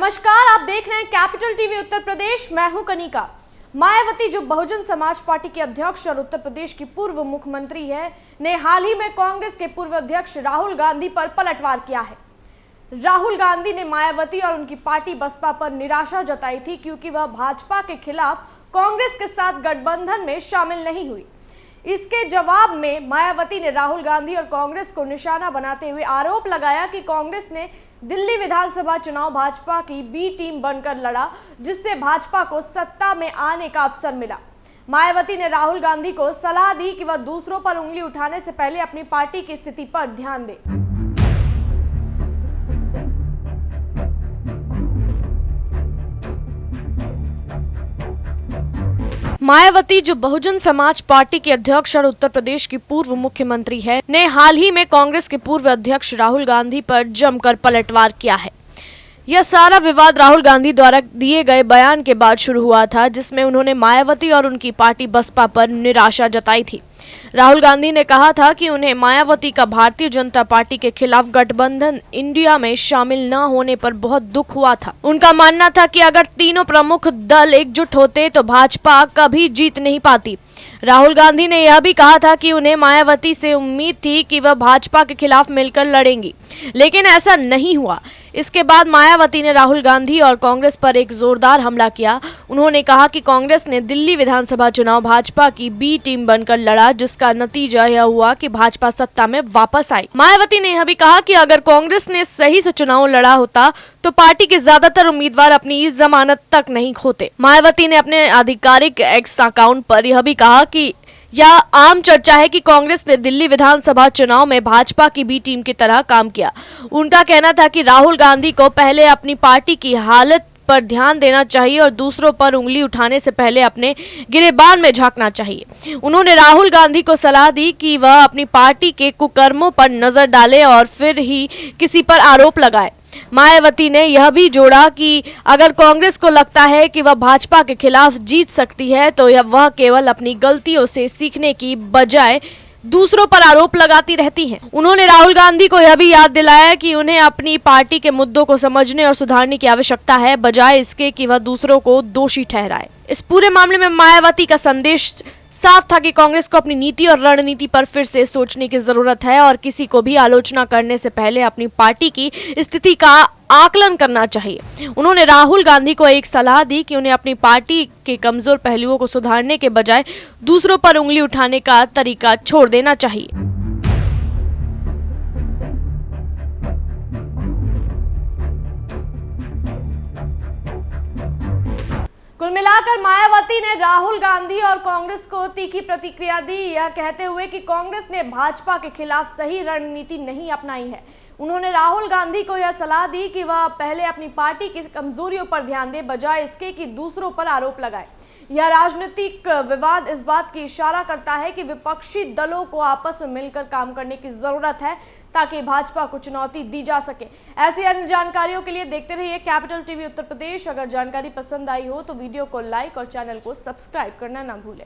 नमस्कार, आप देख रहे हैं कैपिटल टीवी उत्तर प्रदेश। मैं हूं कनिका। मायावती जो बहुजन समाज पार्टी के अध्यक्ष और उत्तर प्रदेश की पूर्व मुख्यमंत्री है, ने हाल ही में कांग्रेस के पूर्व अध्यक्ष राहुल गांधी पर पलटवार किया है। राहुल गांधी ने मायावती और उनकी पार्टी बसपा पर निराशा जताई थी क्योंकि वह भाजपा के खिलाफ कांग्रेस के साथ गठबंधन में शामिल नहीं हुई। इसके जवाब में मायावती ने राहुल गांधी और कांग्रेस को निशाना बनाते हुए आरोप लगाया कि कांग्रेस ने दिल्ली विधानसभा चुनाव भाजपा की बी टीम बनकर लड़ा, जिससे भाजपा को सत्ता में आने का अवसर मिला। मायावती ने राहुल गांधी को सलाह दी कि वह दूसरों पर उंगली उठाने से पहले अपनी पार्टी की स्थिति पर ध्यान दे। मायावती जो बहुजन समाज पार्टी के अध्यक्ष और उत्तर प्रदेश की पूर्व मुख्यमंत्री है, ने हाल ही में कांग्रेस के पूर्व अध्यक्ष राहुल गांधी पर जमकर पलटवार किया है। यह सारा विवाद राहुल गांधी द्वारा दिए गए बयान के बाद शुरू हुआ था, जिसमें उन्होंने मायावती और उनकी पार्टी बसपा पर निराशा जताई थी। राहुल गांधी ने कहा था कि उन्हें मायावती का भारतीय जनता पार्टी के खिलाफ गठबंधन इंडिया में शामिल न होने पर बहुत दुख हुआ था। उनका मानना था कि अगर तीनों प्रमुख दल एकजुट होते तो भाजपा कभी जीत नहीं पाती। राहुल गांधी ने यह भी कहा था कि उन्हें मायावती से उम्मीद थी कि वह भाजपा के खिलाफ मिलकर लड़ेंगी, लेकिन ऐसा नहीं हुआ। इसके बाद मायावती ने राहुल गांधी और कांग्रेस पर एक जोरदार हमला किया। उन्होंने कहा कि कांग्रेस ने दिल्ली विधानसभा चुनाव भाजपा की बी टीम बनकर लड़ा, जिसका नतीजा यह हुआ कि भाजपा सत्ता में वापस आई। मायावती ने यह भी कहा कि अगर कांग्रेस ने सही से चुनाव लड़ा होता तो पार्टी के ज्यादातर उम्मीदवार अपनी जमानत तक नहीं खोते। मायावती ने अपने आधिकारिक एक्स अकाउंट पर यह भी कहा कि यह आम चर्चा है कि कांग्रेस ने दिल्ली विधानसभा चुनाव में भाजपा की बी टीम की तरह काम किया। उनका कहना था कि राहुल गांधी को पहले अपनी पार्टी की हालत पर ध्यान देना चाहिए और दूसरों पर उंगली उठाने से पहले अपने गिरेबान में झांकना चाहिए। उन्होंने राहुल गांधी को सलाह दी कि वह अपनी पार्टी के कुकर्मों पर नजर डाले और फिर ही किसी पर आरोप लगाए। मायावती ने यह भी जोड़ा कि अगर कांग्रेस को लगता है कि वह भाजपा के खिलाफ जीत सकती है तो वह केवल अपनी गलतियों से सीखने की बजाय दूसरों पर आरोप लगाती रहती हैं। उन्होंने राहुल गांधी को यह भी याद दिलाया कि उन्हें अपनी पार्टी के मुद्दों को समझने और सुधारने की आवश्यकता है, बजाय इसके कि वह दूसरों को दोषी ठहराए। इस पूरे मामले में मायावती का संदेश साफ था कि कांग्रेस को अपनी नीति और रणनीति पर फिर से सोचने की जरूरत है और किसी को भी आलोचना करने से पहले अपनी पार्टी की स्थिति का आकलन करना चाहिए। उन्होंने राहुल गांधी को एक सलाह दी कि उन्हें अपनी पार्टी के कमजोर पहलुओं को सुधारने के बजाय दूसरों पर उंगली उठाने का तरीका छोड़ देना चाहिए। कुल मिलाकर मायावती ने राहुल गांधी और कांग्रेस को तीखी प्रतिक्रिया दी, यह कहते हुए कि कांग्रेस ने भाजपा के खिलाफ सही रणनीति नहीं अपनाई है। उन्होंने राहुल गांधी को यह सलाह दी कि वह पहले अपनी पार्टी की कमजोरियों पर ध्यान दे, बजाय इसके कि दूसरों पर आरोप लगाए। यह राजनीतिक विवाद इस बात की इशारा करता है कि विपक्षी दलों को आपस में मिलकर काम करने की जरूरत है ताकि भाजपा को चुनौती दी जा सके। ऐसी अन्य जानकारियों के लिए देखते रहिए कैपिटल टीवी उत्तर प्रदेश। अगर जानकारी पसंद आई हो तो वीडियो को लाइक और चैनल को सब्सक्राइब करना ना भूलें।